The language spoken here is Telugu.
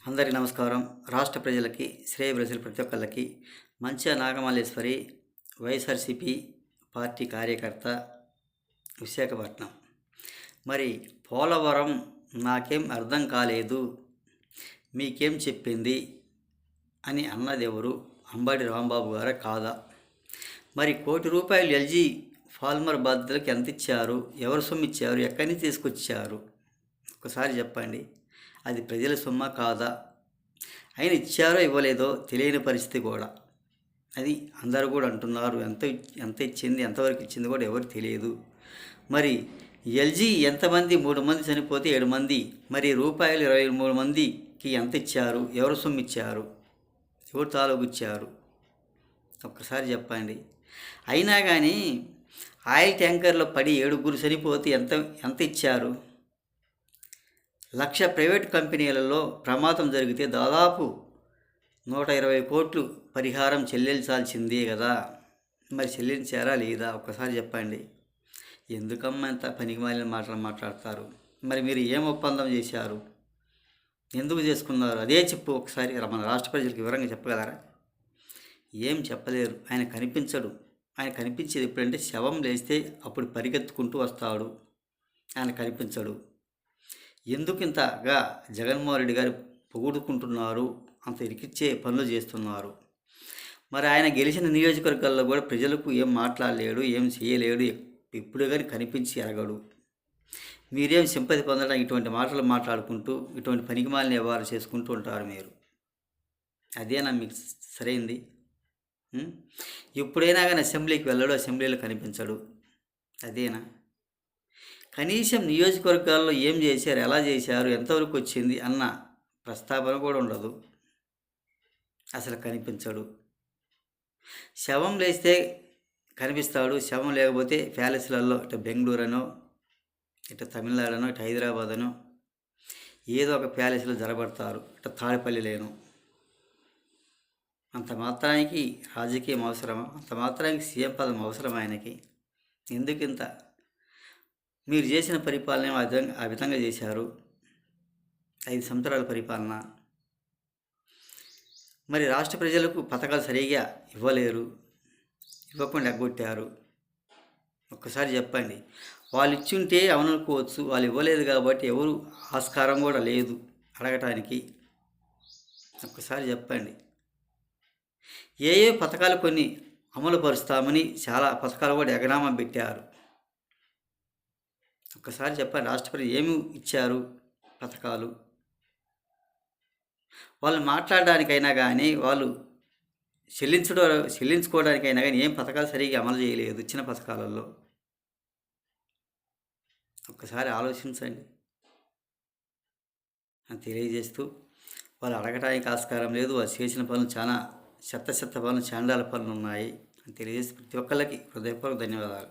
అందరికీ నమస్కారం. రాష్ట్ర ప్రజలకి, శ్రేయోభిలాషులు ప్రతి ఒక్కళ్ళకి మంచిగా నాగమల్లేశ్వరి వైఎస్ఆర్సీపీ పార్టీ కార్యకర్త, విశాఖపట్నం. మరి పోలవరం నాకేం అర్థం కాలేదు, మీకేం చెప్పింది అని అన్నదెవరు? అంబటి రాంబాబు గారా కాదా? మరి ₹1,00,00,000 ఎల్జీ ఫాల్మర్ బాధితులకు ఎంత ఇచ్చారు? ఎవరు సొమ్ము ఇచ్చారు? ఎక్కడి నుంచి తీసుకొచ్చారు? ఒకసారి చెప్పండి. అది ప్రజల సొమ్మ కాదా? ఆయన ఇచ్చారో ఇవ్వలేదో తెలియని పరిస్థితి కూడా. అది అందరూ కూడా అంటున్నారు. ఎంత ఎంత ఇచ్చింది, ఎంతవరకు ఇచ్చింది కూడా ఎవరు తెలియదు. మరి ఎల్జీ ఎంతమంది? 3 మంది చనిపోతే 7 మంది. మరి ₹23 మందికి ఎంత ఇచ్చారు? ఎవరు సొమ్ము ఇచ్చారు? ఎవరు తాలూకు ఇచ్చారు? ఒక్కసారి చెప్పండి. అయినా కానీ ఆయిల్ ట్యాంకర్లో పడి 7 చనిపోతే ఎంత ఎంత ఇచ్చారు? 1,00,000 ప్రైవేట్ కంపెనీలలో ప్రమాదం జరిగితే దాదాపు 120 కోట్లు పరిహారం చెల్లించాల్సిందే కదా. మరి చెల్లించారా లేదా? ఒక్కసారి చెప్పండి. ఎందుకమ్మా ఇంత పనికిమాలిన మాటలు మాట్లాడతారు? మరి మీరు ఏం ఒప్పందం చేశారు? ఎందుకు చేసుకున్నారు? అదే చెప్పు ఒకసారి. మన రాష్ట్ర ప్రజలకు వివరంగా చెప్పగలరా? ఏం చెప్పలేరు. ఆయన కనిపించడు. ఆయన కనిపించేది ఎప్పుడంటే శవం లేస్తే అప్పుడు పరిగెత్తుకుంటూ వస్తాడు. ఆయన కనిపించడు. ఎందుకు ఇంతగా జగన్మోహన్ రెడ్డి గారు పొగుడుకుంటున్నారు? అంత ఇరికిచ్చే పనులు చేస్తున్నారు. మరి ఆయన గెలిచిన నియోజకవర్గాల్లో కూడా ప్రజలకు ఏం మాట్లాడలేడు, ఏం చేయలేడు, ఎప్పుడు కానీ కనిపించి ఎరగడు. మీరేం సింపతి పొందడానికి ఇటువంటి మాటలు మాట్లాడుకుంటూ ఇటువంటి పనికిమాలిన వ్యవహారం చేసుకుంటూ ఉంటారు మీరు. అదేనా మీకు సరైంది? ఎప్పుడైనా కానీ అసెంబ్లీకి వెళ్ళడు, అసెంబ్లీలో కనిపించడు. అదేనా? కనీసం నియోజకవర్గాల్లో ఏం చేశారు, ఎలా చేశారు, ఎంతవరకు వచ్చింది అన్న ప్రస్తావన కూడా ఉండదు. అసలు కనిపించడు. శవం లేస్తే కనిపిస్తాడు, శవం లేకపోతే ప్యాలెస్లలో ఇటు బెంగళూరునో, ఇటు తమిళనాడునో, ఇటు హైదరాబాదనో ఏదో ఒక ప్యాలెస్లో జరబడతారు. ఇటు తాడిపల్లిలేను. అంత మాత్రానికి రాజకీయం అవసరమా? అంత మాత్రానికి సీఎం పదం అవసరం ఆయనకి? ఎందుకింత? మీరు చేసిన పరిపాలన ఆ విధంగా చేశారు. 5 సంవత్సరాల పరిపాలన. మరి రాష్ట్ర ప్రజలకు పథకాలు సరిగా ఇవ్వలేరు, ఇవ్వకుండా ఎగ్గొట్టారు. ఒక్కసారి చెప్పండి. వాళ్ళు ఇచ్చుంటే అవుననుకోవచ్చు, వాళ్ళు ఇవ్వలేదు కాబట్టి ఎవరు ఆస్కారం కూడా లేదు అడగటానికి. ఒక్కసారి చెప్పండి. ఏ పథకాలు కొన్ని అమలు పరుస్తామని చాలా పథకాలు కూడా ఎగనామా పెట్టారు. ఒక్కసారి చెప్పండి. రాష్ట్రపతి ఏమి ఇచ్చారు పథకాలు? వాళ్ళు మాట్లాడడానికైనా కానీ, వాళ్ళు చెల్లించుకోవడానికైనా కానీ ఏం పథకాలు సరిగ్గా అమలు చేయలేదు ఇచ్చిన పథకాలలో. ఒక్కసారి ఆలోచించండి అని తెలియజేస్తూ, వాళ్ళు అడగటానికి ఆస్కారం లేదు. వాళ్ళు చేసిన పనులు చాలా చెత్త పనులు, చాండాల పనులు ఉన్నాయి అని తెలియజేసి ప్రతి ఒక్కళ్ళకి హృదయపూర్వక ధన్యవాదాలు.